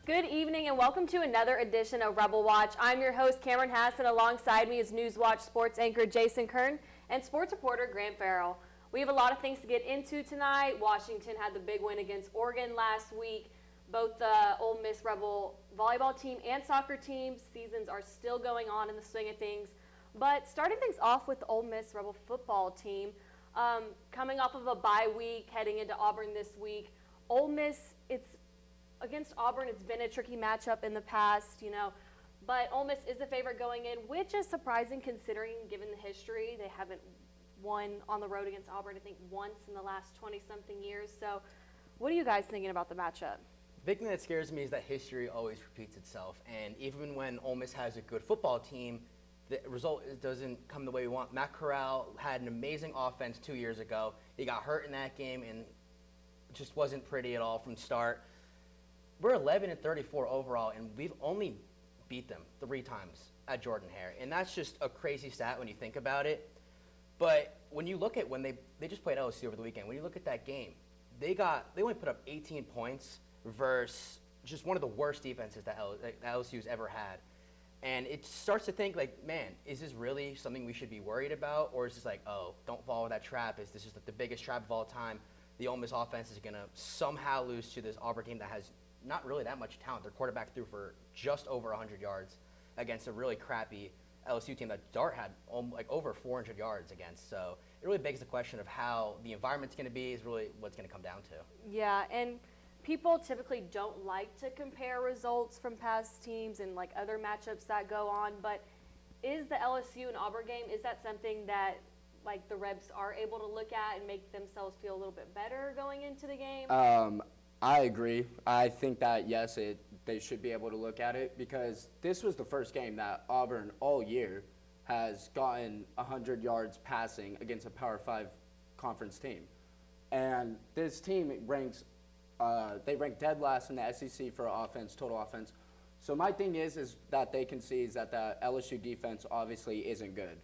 Good evening and welcome to another edition of Rebelwatch. I'm your host, Cameron Hass, and alongside me is NewsWatch sports anchor Jason Kern and sports reporter Grant Farrell. We have a lot of things to get into tonight. Washington had the big win against Oregon last week. Both the Ole Miss Rebel volleyball team and soccer team seasons are still going on in the swing of things. But starting things off with the Ole Miss Rebel football team, coming off of a bye week, heading into Auburn this week. Ole Miss, against Auburn, it's been a tricky matchup in the past, but Ole Miss is the favorite going in, which is surprising considering given the history. They haven't won on the road against Auburn, I think, once in the last 20-something years. So what are you guys thinking about the matchup? The big thing that scares me is that history always repeats itself, and even when Ole Miss has a good football team, the result doesn't come the way we want. Matt Corral had an amazing offense 2 years ago. He got hurt in that game and just wasn't pretty at all from start. We're 11-34 overall, and we've only beat them 3 times at Jordan-Hare, and that's just a crazy stat when you think about it. But when you look at when they just played LSU over the weekend, when you look at that game, they only put up 18 points versus just one of the worst defenses that LSU's ever had. And it starts to think like, man, is this really something we should be worried about, or is this like, oh, don't fall in that trap? Is this just like the biggest trap of all time? The Ole Miss offense is going to somehow lose to this Auburn team that has not really that much talent. Their quarterback threw for just over 100 yards against a really crappy LSU team that Dart had like over 400 yards against. So it really begs the question of how the environment's going to be is really what's going to come down to. Yeah, and people typically don't like to compare results from past teams and like other matchups that go on, but is the LSU and Auburn game, is that something that like the Rebs are able to look at and make themselves feel a little bit better going into the game? I agree. I think that, yes, they should be able to look at it because this was the first game that Auburn all year has gotten 100 yards passing against a Power 5 conference team. And this team they rank dead last in the SEC for offense, total offense. So my thing is that they can see is that the LSU defense obviously isn't good.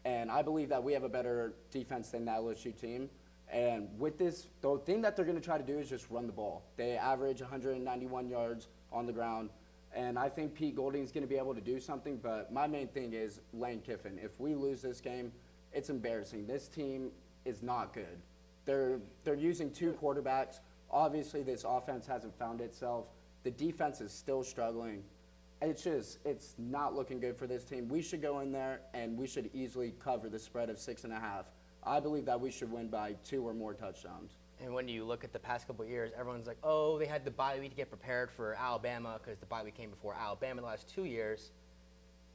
And I believe that we have a better defense than the LSU team. And with this, the thing that they're going to try to do is just run the ball. They average 191 yards on the ground, and I think Pete Golding's going to be able to do something. But my main thing is Lane Kiffin. If we lose this game, it's embarrassing. This team is not good. They're using 2 quarterbacks. Obviously, this offense hasn't found itself. The defense is still struggling. It's not looking good for this team. We should go in there, and we should easily cover the spread of 6.5. I believe that we should win by 2 or more touchdowns. And when you look at the past couple of years, everyone's like, oh, they had the bye week to get prepared for Alabama because the bye week came before Alabama the last 2 years.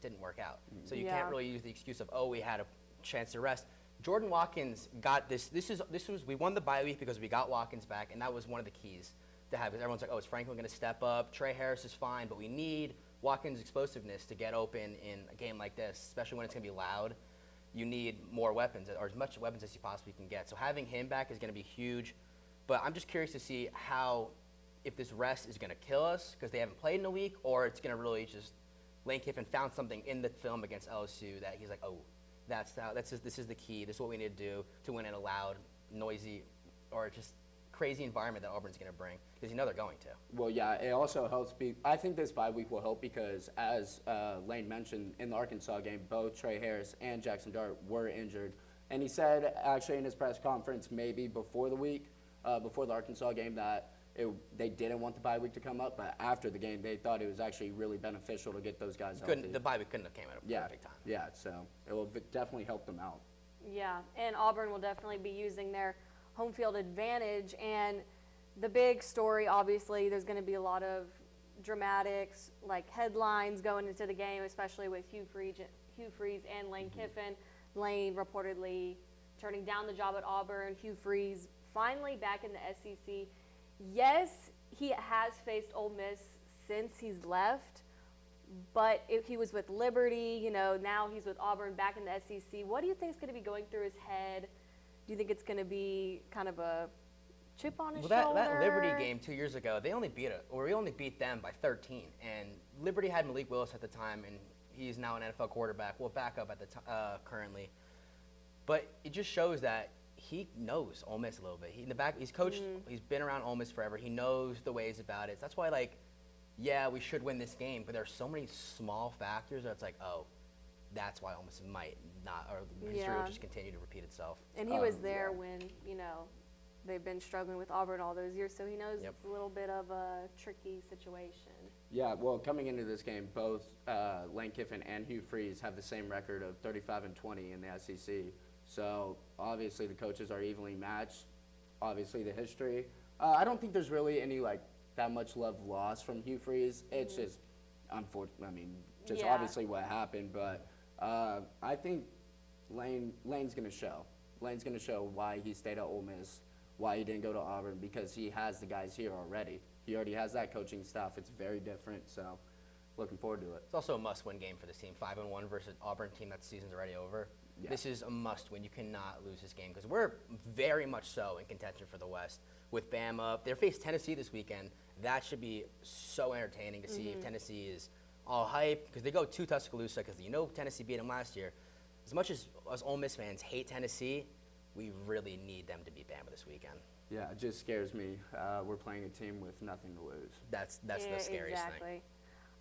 Didn't work out. So you can't really use the excuse of, oh, we had a chance to rest. Jordan Watkins got this. We won the bye week because we got Watkins back, and that was one of the keys to have. Because everyone's like, oh, is Franklin going to step up? Trey Harris is fine, but we need Watkins' explosiveness to get open in a game like this, especially when it's going to be loud. You need more weapons, or as much weapons as you possibly can get. So having him back is going to be huge. But I'm just curious to see if this rest is going to kill us because they haven't played in a week, or it's going to really just Lane Kiffin found something in the film against LSU that he's like, oh, this is the key. This is what we need to do to win in a loud, noisy, or just crazy environment that Auburn's going to bring because they're going to. Well, yeah, it also helps. I think this bye week will help because, as Lane mentioned, in the Arkansas game, both Trey Harris and Jackson Dart were injured. And he said, actually, in his press conference, maybe before the Arkansas game, that they didn't want the bye week to come up. But after the game, they thought it was actually really beneficial to get those guys healthy. The bye week couldn't have came at a perfect time. Yeah, so it will definitely help them out. Yeah, and Auburn will definitely be using their home field advantage. And the big story, obviously, there's going to be a lot of dramatics, like headlines going into the game, especially with Hugh Freeze and Lane Kiffin. Lane reportedly turning down the job at Auburn. Hugh Freeze finally back in the SEC. Yes, he has faced Ole Miss since he's left, but if he was with Liberty, now he's with Auburn back in the SEC. What do you think is going to be going through his head? Do you think it's going to be kind of a chip on his shoulder? That Liberty game 2 years ago, we only beat them by 13, and Liberty had Malik Willis at the time, and he's now an NFL quarterback. Well, backup at the currently, but it just shows that he knows Ole Miss a little bit. He's coached. He's been around Ole Miss forever. He knows the ways about it. So that's why yeah, we should win this game, but there's so many small factors that it's like, oh, that's why Ole Miss might not, or history will just continue to repeat itself. And he was there when, they've been struggling with Auburn all those years, so he knows it's a little bit of a tricky situation. Yeah, well, coming into this game, both Lane Kiffin and Hugh Freeze have the same record of 35-20 in the SEC. So obviously the coaches are evenly matched. Obviously the history. I don't think there's really any that much love lost from Hugh Freeze. It's just unfortunate. I mean, just obviously what happened. But I think Lane's going to show. Lane's going to show why he stayed at Ole Miss, why he didn't go to Auburn, because he has the guys here already. He already has that coaching staff. It's very different. So looking forward to it. It's also a must-win game for this team. 5-1 versus Auburn team that the season's already over. Yeah. This is a must-win. You cannot lose this game because we're very much so in contention for the West. With Bama, they face Tennessee this weekend. That should be so entertaining to see if Tennessee is all hype because they go to Tuscaloosa because Tennessee beat them last year. As much as us Ole Miss fans hate Tennessee, we really need them to beat Bama this weekend. Yeah, it just scares me. We're playing a team with nothing to lose. That's the scariest thing.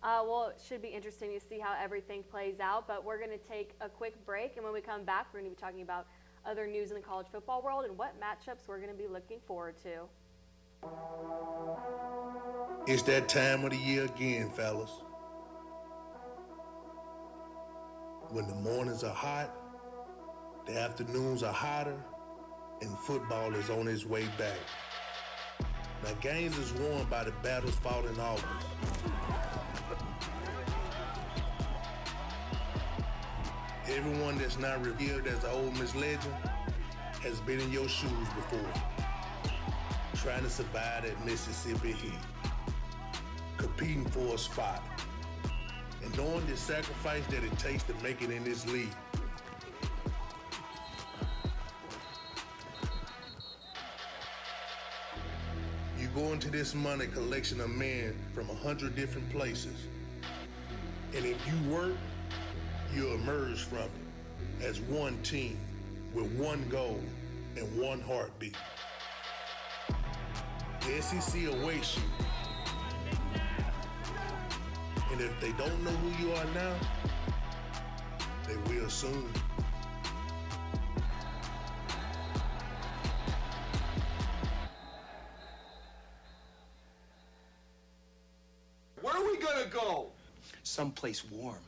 Well, it should be interesting to see how everything plays out, but we're going to take a quick break, and when we come back, we're going to be talking about other news in the college football world and what matchups we're going to be looking forward to. It's that time of the year again, fellas. When the mornings are hot, the afternoons are hotter, and football is on its way back. Now, games is won by the battles fought in August. Everyone that's not revered as an Ole Miss legend has been in your shoes before, trying to survive that Mississippi heat, competing for a spot, and knowing the sacrifice that it takes to make it in this league. You go into this money collection of men from 100 different places, and if you work, you emerge from it as one team with one goal and one heartbeat. The SEC awaits you. And if they don't know who you are now, they will soon. Where are we gonna go? Someplace warm.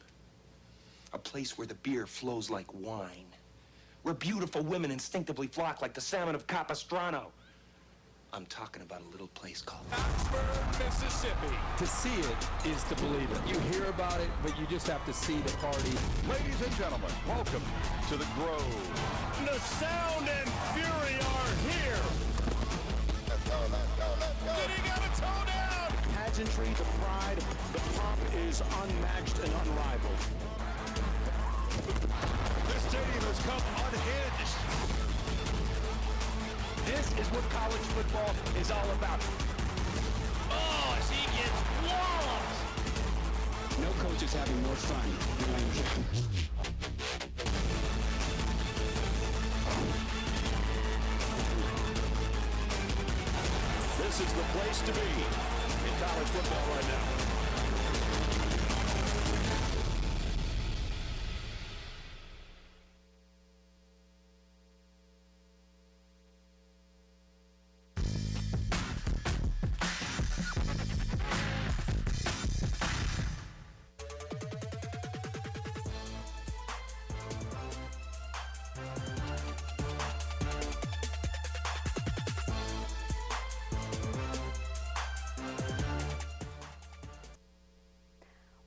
A place where the beer flows like wine. Where beautiful women instinctively flock like the salmon of Capistrano. I'm talking about a little place called Oxford, Mississippi. To see it is to believe it. You hear about it, but you just have to see the party. Ladies and gentlemen, welcome to the Grove. The sound and fury are here. Let's go, let's go, let's go. Did he got a toe down? Pageantry, the pride, the pomp is unmatched and unrivaled. This stadium has come unhinged. This is what college football is all about. Oh, as he gets walloped. No coach is having more fun than Lane Kiffin. This is the place to be in college football right now.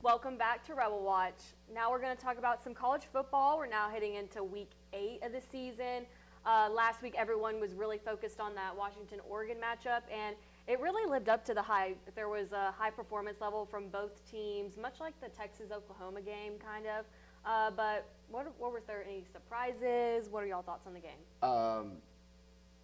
Welcome back to Rebelwatch. Now we're going to talk about some college football. We're now heading into week 8 of the season. Last week, everyone was really focused on that Washington-Oregon matchup, and it really lived up to the hype. There was a high performance level from both teams, much like the Texas-Oklahoma game, kind of. But were there any surprises? What are y'all thoughts on the game?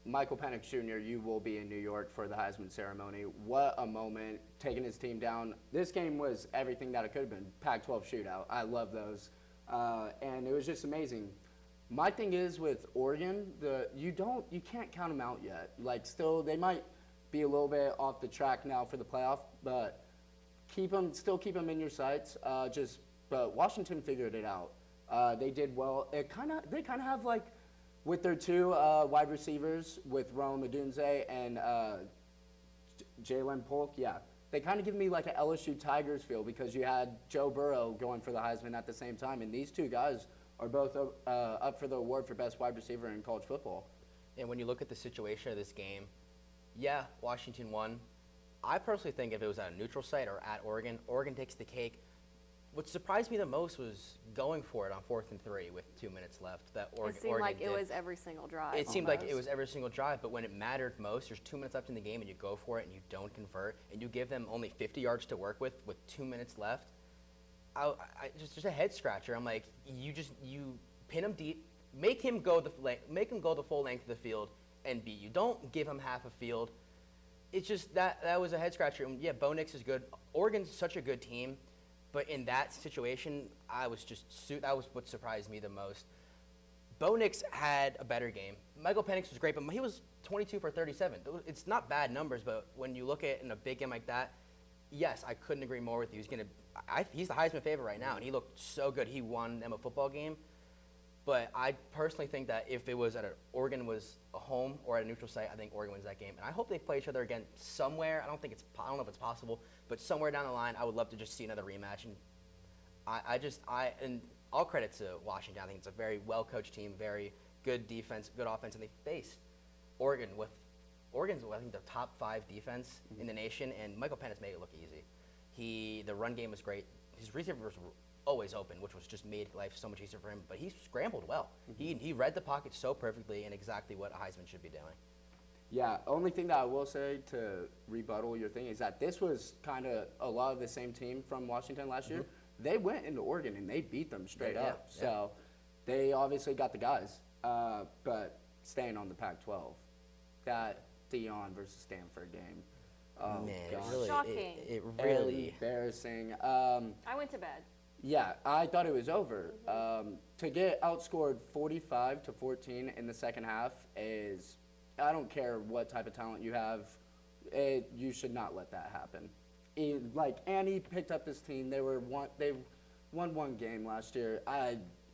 Michael Penix Jr., you will be in New York for the Heisman ceremony. What a moment, taking his team down. This game was everything that it could have been. Pac-12 shootout. I love those. And it was just amazing. My thing is with Oregon, you can't count them out yet. Still, they might be a little bit off the track now for the playoff, but still keep them in your sights. But Washington figured it out. They did well. They kind of have like, with their two wide receivers, with Rome Odunze and Jalen Polk, they kind of give me like an LSU Tigers feel because you had Joe Burrow going for the Heisman at the same time, and these two guys are both up for the award for best wide receiver in college football. And when you look at the situation of this game, Washington won. I personally think if it was at a neutral site or at Oregon, Oregon takes the cake. What surprised me the most was going for it on 4th and 3 with 2 minutes left. That Oregon It seemed like did. it was every single drive. It seemed like it was every single drive, but when it mattered most, there's 2 minutes left in the game, and you go for it, and you don't convert, and you give them only 50 yards to work with 2 minutes left. Just a head scratcher. I'm like, you pin him deep, make him go the full length of the field, and beat you. Don't give him half a field. It's just that was a head scratcher. And Bo Nix is good. Oregon's such a good team. But in that situation, that was what surprised me the most. Bo Nix had a better game. Michael Penix was great, but he was 22 for 37. It's not bad numbers, but when you look at it in a big game like that, yes, I couldn't agree more with you. He's the Heisman favorite right now, and he looked so good. He won them a football game. But I personally think that if it was Oregon was a home or at a neutral site, I think Oregon wins that game. And I hope they play each other again somewhere. I don't know if it's possible, but somewhere down the line, I would love to just see another rematch. And and all credit to Washington. I think it's a very well-coached team, very good defense, good offense, and they faced Oregon's, I think, the top 5 defense in the nation, and Michael Penix made it look easy. The run game was great. His receivers were always open, which was just made life so much easier for him. But he scrambled well. He read the pocket so perfectly and exactly what a Heisman should be doing. Yeah, only thing that I will say to rebuttal your thing is that this was kind of a lot of the same team from Washington last year. They went into Oregon and they beat them straight up. So they obviously got the guys. But staying on the Pac-12, that Deion versus Stanford game. Oh, Man, gosh. Shocking. It really embarrassing. I went to bed. Yeah, I thought it was over. To get outscored 45-14 in the second half is, I don't care what type of talent you have, you should not let that happen. Annie picked up this team. They won one game last year.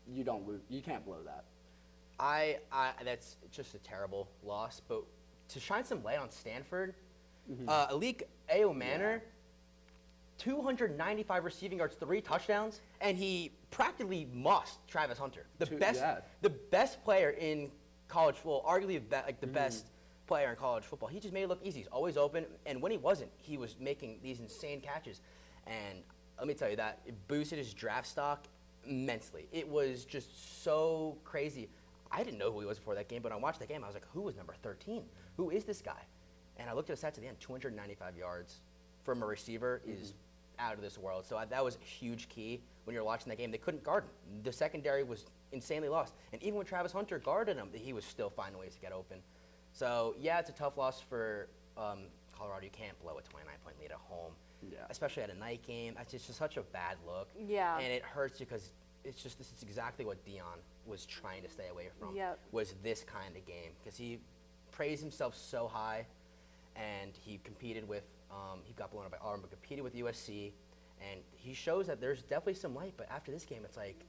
You don't lose. You can't blow that. That's just a terrible loss. But to shine some light on Stanford, Alik Manor. 295 receiving yards, 3 touchdowns, and he practically mossed Travis Hunter, the best player in college football, arguably the best player in college football. He just made it look easy. He's always open, and when he wasn't, he was making these insane catches. And let me tell you that it boosted his draft stock immensely. It was just so crazy. I didn't know who he was before that game, but when I watched that game, I was like, who was number 13? Who is this guy? And I looked at the stats at the end, 295 yards from a receiver is out of this world. So that was a huge key when you're watching that game. They couldn't guard him. The secondary was insanely lost. And even when Travis Hunter guarded him, he was still finding ways to get open. So, it's a tough loss for Colorado. You can't blow a 29-point lead at home, especially at a night game. It's just such a bad look. Yeah. And it hurts because this is exactly what Deion was trying to stay away from, was this kind of game. Because he praised himself so high, and he competed with he got blown up by Auburn, but competed with USC, and he shows that there's definitely some light. But after this game, it's like,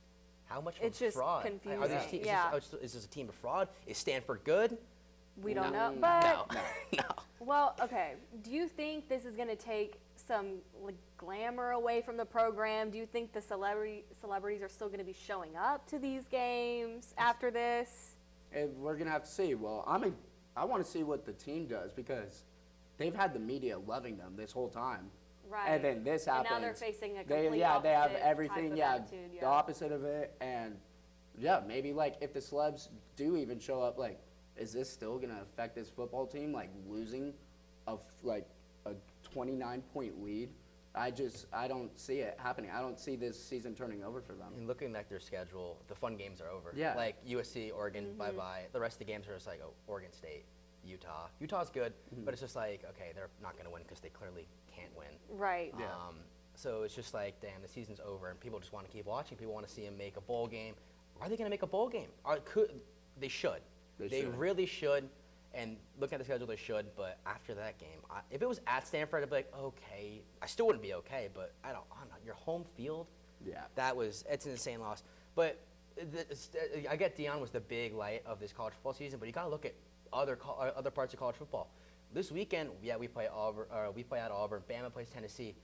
how much It's of just fraud? confusing. Are these is this a team of fraud? Is Stanford good? We don't know. But No. well, okay. Do you think this is going to take some glamour away from the program? Do you think the celebrities are still going to be showing up to these games after this? And we're going to have to see. Well, I want to see what the team does because they've had the media loving them this whole time. Right. And then this happens. And now they're facing a complete they have opposite everything, type of attitude, the opposite of it. And, maybe, if the celebs do even show up, is this still going to affect this football team, losing a 29-point lead? I don't see it happening. I don't see this season turning over for them. And looking at their schedule, the fun games are over. Yeah. USC, Oregon, bye-bye. The rest of the games are just Oregon State, Utah. Utah's good, but it's just okay, they're not going to win because they clearly can't win. Right. Yeah. So it's just damn, the season's over, and people just want to keep watching. People want to see them make a bowl game. Are they going to make a bowl game? They should. They really should. and looking at the schedule, they should. But after that game, if it was at Stanford, I'd be like, okay. I still wouldn't be okay, but I don't know. Your home field, Yeah. it's an insane loss. But I get Deion was the big light of this college football season, but you got to look at other parts of college football. This weekend, we play Auburn. We play at Auburn. Bama plays Tennessee.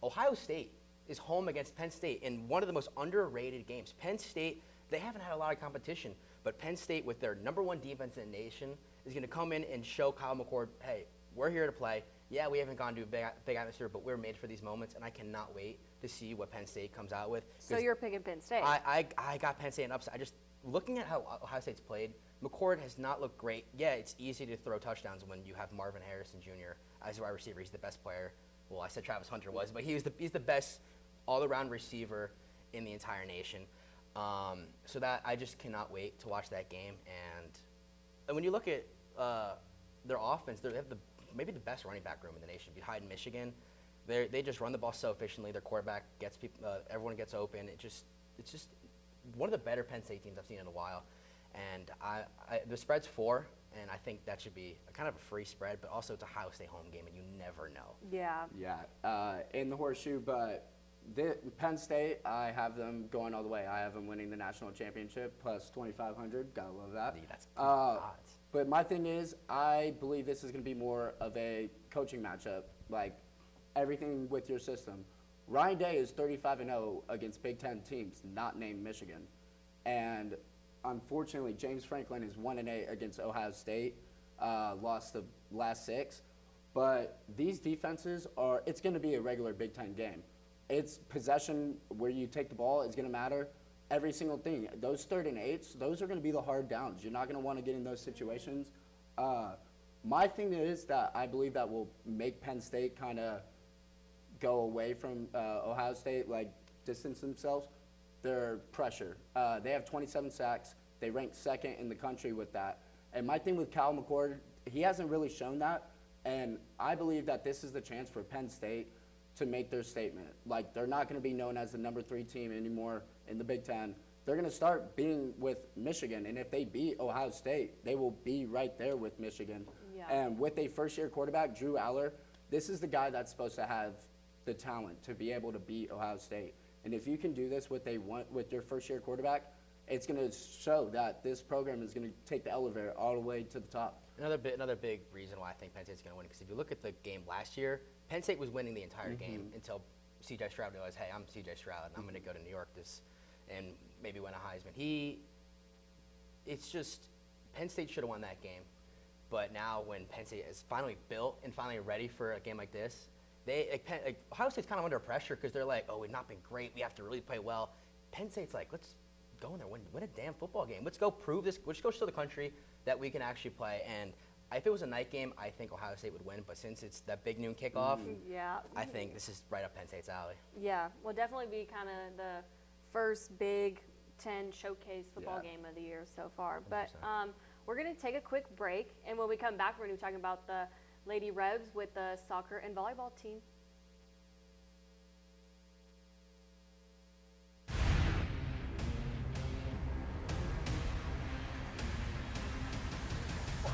Ohio State is home against Penn State in one of the most underrated games. Penn State, they haven't had a lot of competition, but Penn State, with their #1 defense in the nation, is going to come in and show Kyle McCord, hey, we're here to play. Yeah, we haven't gone to a big atmosphere, but we're made for these moments, and I cannot wait to see what Penn State comes out with. So you're picking Penn State. I got Penn State an upset. Looking at how Ohio State's played, McCord has not looked great. Yeah, it's easy to throw touchdowns when you have Marvin Harrison Jr. as a wide receiver. He's the best player. Well, I said Travis Hunter was, but he's the best all-around receiver in the entire nation. So that I just cannot wait to watch that game. And when you look at their offense, they have maybe the best running back room in the nation behind Michigan. They just run the ball so efficiently. Their quarterback gets people, everyone gets open. It's just one of the better Penn State teams I've seen in a while. And the spread's 4, and I think that should be kind of a free spread, but also it's a Ohio State home game, and you never know. Yeah. Yeah, in the horseshoe, but Penn State, I have them going all the way. I have them winning the national championship plus 2,500. Gotta love that. That's odds. But my thing is, I believe this is going to be more of a coaching matchup, like everything with your system. Ryan Day is 35-0 against Big Ten teams, not named Michigan, and unfortunately, James Franklin is 1-8 against Ohio State, lost the last 6. But these defenses it's going to be a regular Big Ten game. It's possession where you take the ball is going to matter. Every single thing. Those 3rd and 8s, those are going to be the hard downs. You're not going to want to get in those situations. My thing is that I believe that will make Penn State kind of go away from Ohio State, like distance themselves. Their pressure. They have 27 sacks. They rank 2nd in the country with that. And my thing with Kyle McCord, he hasn't really shown that. And I believe that this is the chance for Penn State to make their statement. Like, they're not going to be known as the #3 team anymore in the Big Ten. They're going to start being with Michigan. And if they beat Ohio State, they will be right there with Michigan. Yeah. And with a first-year quarterback, Drew Aller, this is the guy that's supposed to have the talent to be able to beat Ohio State. And if you can do this with your first-year quarterback, it's going to show that this program is going to take the elevator all the way to the top. Another big reason why I think Penn State's going to win, because if you look at the game last year, Penn State was winning the entire game until C.J. Stroud realized, hey, I'm C.J. Stroud, and I'm going to go to New York and maybe win a Heisman. It's just Penn State should have won that game. But now when Penn State is finally built and finally ready for a game like this, Ohio State's kind of under pressure because they're like, oh, we've not been great. We have to really play well. Penn State's like, let's go in there, win a damn football game. Let's go prove this. Let's go show the country that we can actually play. And if it was a night game, I think Ohio State would win. But since it's that big noon kickoff, Yeah. I think this is right up Penn State's alley. Yeah, will definitely be kind of the first Big Ten showcase football game of the year so far. But 100%. we're going to take a quick break, and when we come back, we're going to be talking about the Lady Rebs with the soccer and volleyball team.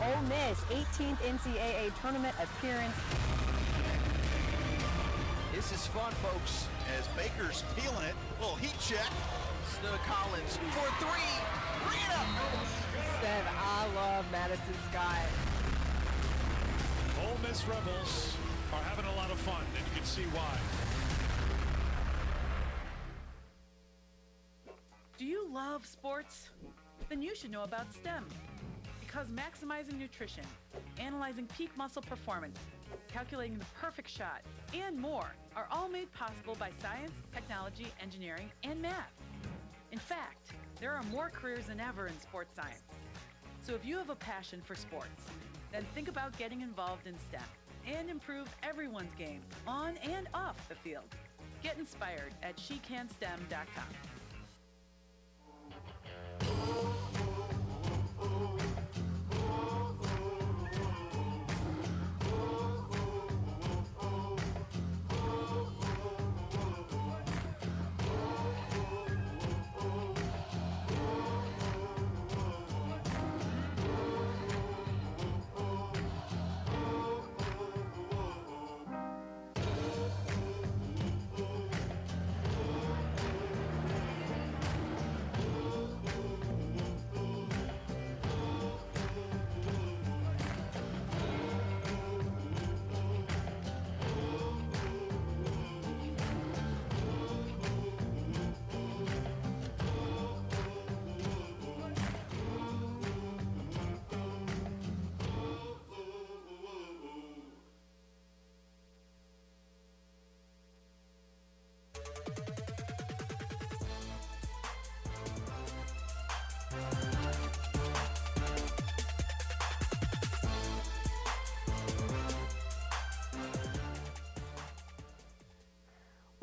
Ole Miss 18th NCAA tournament appearance. This is fun, folks, as Baker's peeling it. Little heat check. Snow Collins for 3. Bring it up. Said, I love Madison Scott. Ole Miss Rebels are having a lot of fun, and you can see why. Do you love sports? Then you should know about STEM. Because maximizing nutrition, analyzing peak muscle performance, calculating the perfect shot, and more are all made possible by science, technology, engineering, and math. In fact, there are more careers than ever in sports science. So if you have a passion for sports, then think about getting involved in STEM and improve everyone's game on and off the field. Get inspired at SheCanSTEM.com.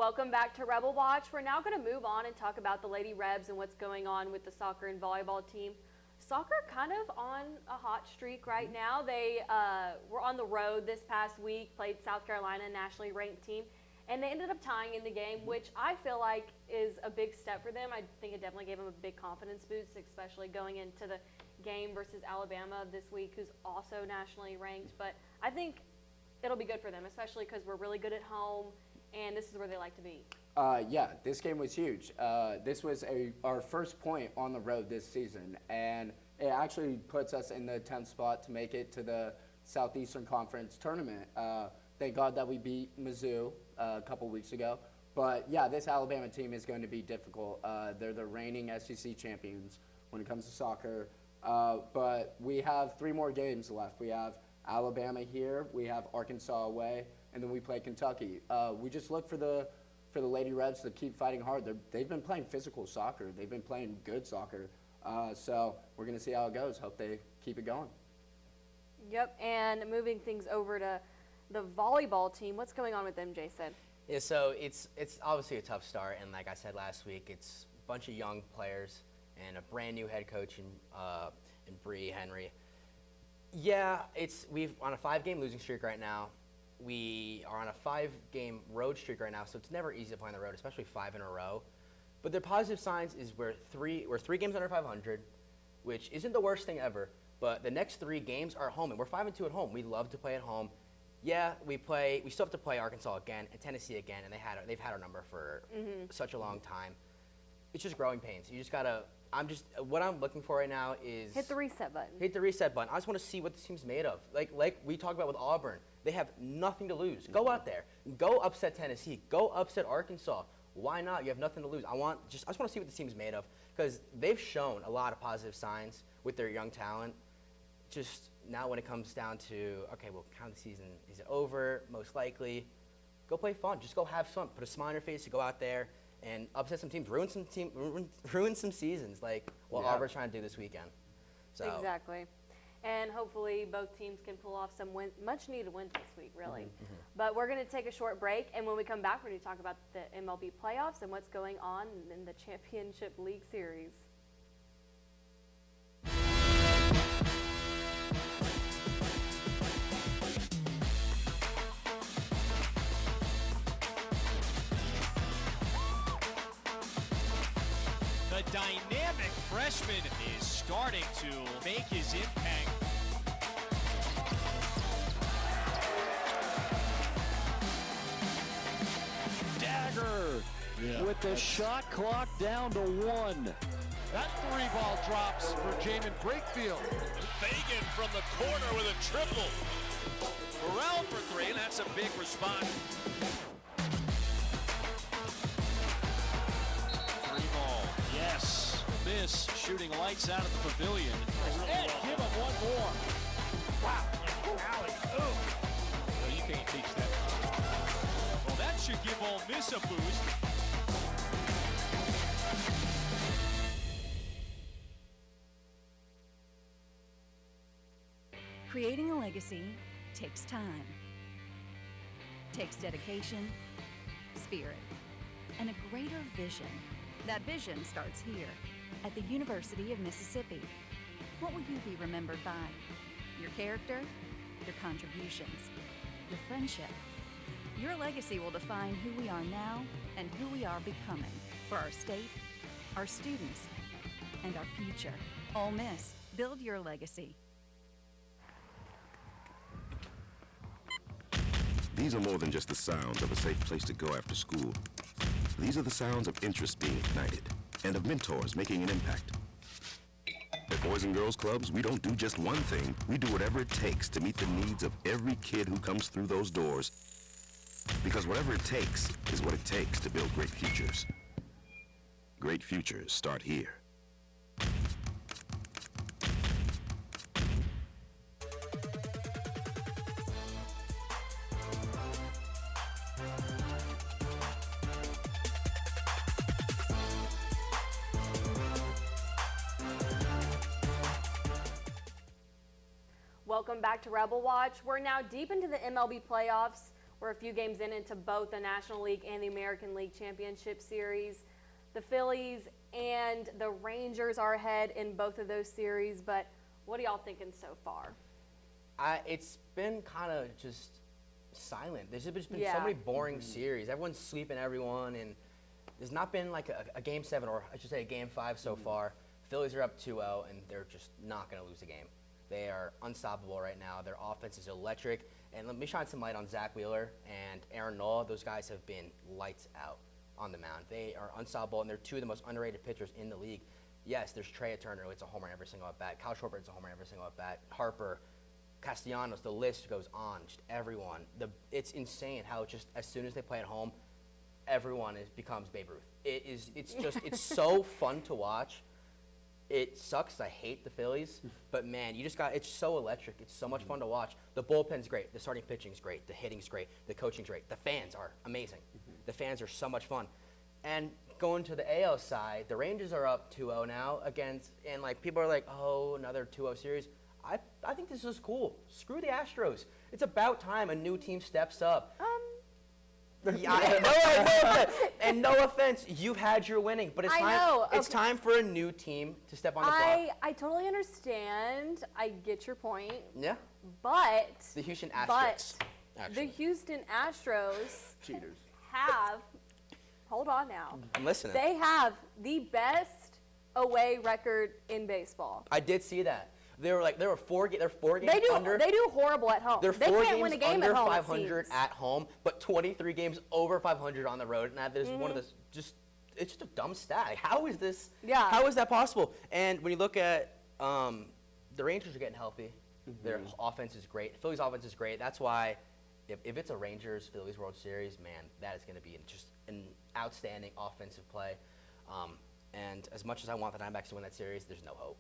Welcome back to Rebel Watch. We're now going to move on and talk about the Lady Rebs and what's going on with the soccer and volleyball team. Soccer kind of on a hot streak right now. They were on the road this past week, played South Carolina, a nationally ranked team, and they ended up tying in the game, which I feel like is a big step for them. I think it definitely gave them a big confidence boost, especially going into the game versus Alabama this week, who's also nationally ranked. But I think it'll be good for them, especially because we're really good at home, and this is where they like to be. Yeah, this game was huge. This was our first point on the road this season, and it actually puts us in the 10th spot to make it to the Southeastern Conference tournament. Thank God that we beat Mizzou a couple weeks ago. But yeah, this Alabama team is going to be difficult. They're the reigning SEC champions when it comes to soccer. But we have 3 more games left. We have Alabama here, we have Arkansas away, and then we play Kentucky. We just look for the Lady Rebs to keep fighting hard. They've been playing physical soccer. They've been playing good soccer. So we're going to see how it goes. Hope they keep it going. Yep, and moving things over to the volleyball team. What's going on with them, Jason? Yeah, so it's obviously a tough start, and like I said last week, it's a bunch of young players and a brand new head coach in Bree Henry. Yeah, we've on a 5-game losing streak right now. We are on a 5-game road streak right now, so it's never easy to play on the road, especially 5 in a row. But the positive signs is we're 3 games under 500, which isn't the worst thing ever. But the next 3 games are at home, and we're 5-2 at home. We love to play at home. Yeah, we still have to play Arkansas again and Tennessee again, and they've had our number for such a long time. It's just growing pains. You just gotta. What I'm looking for right now is hit the reset button. Hit the reset button. I just want to see what this team's made of. Like we talked about with Auburn, they have nothing to lose. Go out there, go upset Tennessee, go upset Arkansas. Why not? You have nothing to lose. I just want to see what this team's made of, because they've shown a lot of positive signs with their young talent. Just now when it comes down to, okay, well, kind of the season, is it over? Most likely. Go play fun. Just go have fun. Put a smile on your face to go out there and upset some teams, ruin some seasons, like what Auburn's trying to do this weekend. So. Exactly. And hopefully both teams can pull off some much-needed wins this week, really. But we're going to take a short break, and when we come back, we're going to talk about the MLB playoffs and what's going on in the Championship League Series. The dynamic freshman is starting to make his impact. Dagger with the shot clock down to 1. That 3-ball drops for Jamin Brakefield. Fagan from the corner with a triple. Burrell for 3, and that's a big response. 3-ball, yes. Miss shooting lights out of the pavilion. Ed, give him one more. Wow. Alley. Ooh. Well, you can't teach that. Well, that should give Ole Miss a boost. Creating a legacy takes time, takes dedication, spirit, and a greater vision. That vision starts here at the University of Mississippi. What will you be remembered by? Your character, your contributions, your friendship. Your legacy will define who we are now and who we are becoming for our state, our students, and our future. Ole Miss, build your legacy. These are more than just the sounds of a safe place to go after school. These are the sounds of interest being ignited and of mentors making an impact. At Boys and Girls Clubs, we don't do just one thing. We do whatever it takes to meet the needs of every kid who comes through those doors. Because whatever it takes is what it takes to build great futures. Great futures start here. Welcome back to Rebel Watch. We're now deep into the MLB playoffs. We're a few games into both the National League and the American League Championship Series. The Phillies and the Rangers are ahead in both of those series, but what are y'all thinking so far? It's been kind of just silent. There's just been so many boring series. Everyone's sweeping everyone, and there's not been like a Game 7, or I should say a Game 5 so far. Phillies are up 2-0, and they're just not going to lose a game. They are unstoppable right now. Their offense is electric. And let me shine some light on Zach Wheeler and Aaron Nola. Those guys have been lights out on the mound. They are unstoppable, and they're two of the most underrated pitchers in the league. Yes, there's Trey Turner, who hits a home run every single at bat. Kyle Schwarber hits a home run every single at bat. Harper, Castellanos, the list goes on. Just everyone. It's insane how just as soon as they play at home, everyone becomes Babe Ruth. It's so fun to watch. It sucks. I hate the Phillies, but man, it's so electric. It's so much fun to watch. The bullpen's great. The starting pitching's great. The hitting's great. The coaching's great. The fans are amazing. The fans are so much fun. And going to the AL side, the Rangers are up 2-0 now and like people are like, oh, another 2-0 series. I think this is cool. Screw the Astros. It's about time a new team steps up. And no offense, you've had your winning, but it's time for a new team to step on the block. I totally understand. I get your point. Yeah. But the Houston Astros. The Houston Astros cheaters have. Hold on now. I'm listening. They have the best away record in baseball. I did see that. They're 4 games under. They do horrible at home. They're 4 can't games win a game under at home, 500 at home, but 23 games over 500 on the road. And that is one of the it's just a dumb stat. How is this? Yeah. How is that possible? And when you look at the Rangers are getting healthy. Their offense is great. Phillies offense is great. That's why if it's a Rangers-Phillies World Series, man, that is going to be just an outstanding offensive play. And as much as I want the Diamondbacks to win that series, there's no hope.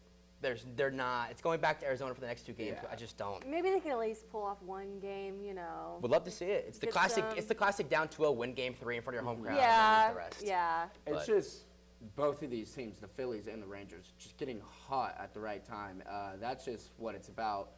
They're not. It's going back to Arizona for the next 2 games. Yeah. I just don't. Maybe they can at least pull off one game, Would love to see it. It's the classic. It's the classic down 2-0, win Game 3 in front of your home crowd. Yeah, And the rest. yeah. It's just both of these teams, the Phillies and the Rangers, just getting hot at the right time. That's just what it's about.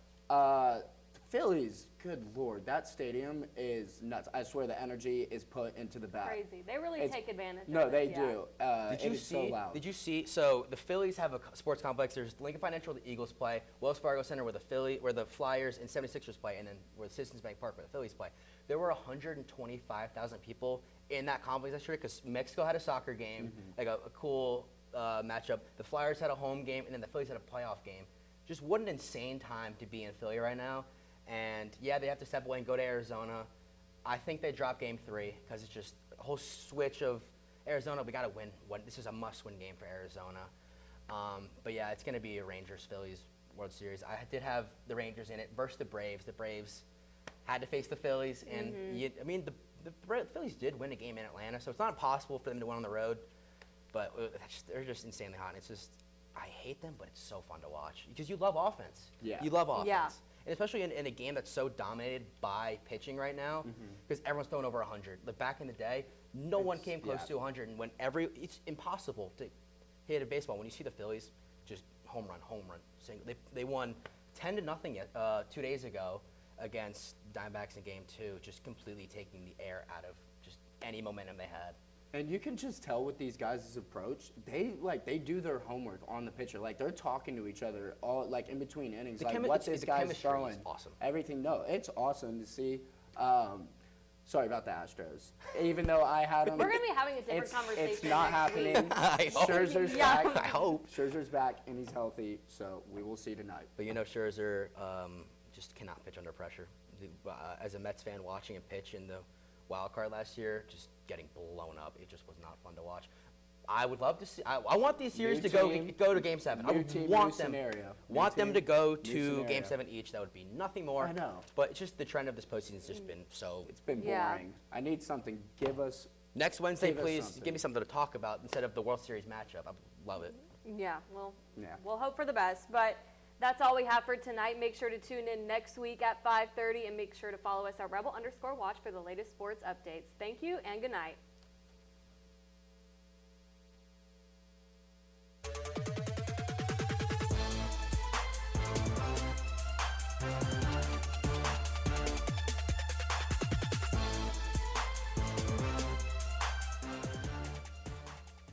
Phillies, good Lord, that stadium is nuts. I swear the energy is put into the bat. Crazy. They really take advantage No, of they it. do. Did you see? So loud. Did you see? So the Phillies have a sports complex. There's Lincoln Financial, the Eagles play, Wells Fargo Center where the Flyers and 76ers play, and then where the Citizens Bank Park where the Phillies play. There were 125,000 people in that complex yesterday because Mexico had a soccer game, like a cool matchup. The Flyers had a home game, and then the Phillies had a playoff game. Just what an insane time to be in Philly right now. And, yeah, they have to step away and go to Arizona. I think they drop Game 3 because it's just a whole switch of Arizona. We got to win. This is a must-win game for Arizona. But, yeah, it's going to be a Rangers-Phillies World Series. I did have the Rangers in it versus the Braves. The Braves had to face the Phillies. And, the Phillies did win a game in Atlanta, so it's not impossible for them to win on the road. But they're just insanely hot. And it's just I hate them, but it's so fun to watch because you love offense. Yeah. You love offense. Yeah. And especially in a game that's so dominated by pitching right now, because everyone's throwing over 100. Like back in the day, no one came close to 100, and it's impossible to hit a baseball. When you see the Phillies, just home run, single. They won 10-0 2 days ago against Diamondbacks in Game 2, just completely taking the air out of just any momentum they had. And you can just tell with these guys' approach, they do their homework on the pitcher. Like they're talking to each other all like in between innings. What this guy's throwing. Awesome. Everything. No, it's awesome to see. Sorry about the Astros. Even though I had them. We're gonna be having a different conversation. It's not next happening. week. Scherzer's back. I hope. Scherzer's back and he's healthy, so we will see tonight. But Scherzer just cannot pitch under pressure. As a Mets fan, watching him pitch in the wild card last year, just getting blown up. It just was not fun to watch. I would love to see. I want these series to go to Game 7. I would want them to go to Game 7 each. That would be nothing more. I know. But it's just the trend of this postseason has just been so. It's been boring. I need something. Give us. Next Wednesday, please give me something to talk about instead of the World Series matchup. I would love it. Yeah. Well. Yeah. We'll hope for the best, but. That's all we have for tonight. Make sure to tune in next week at 5:30 and make sure to follow us at Rebel_Watch for the latest sports updates. Thank you and good night.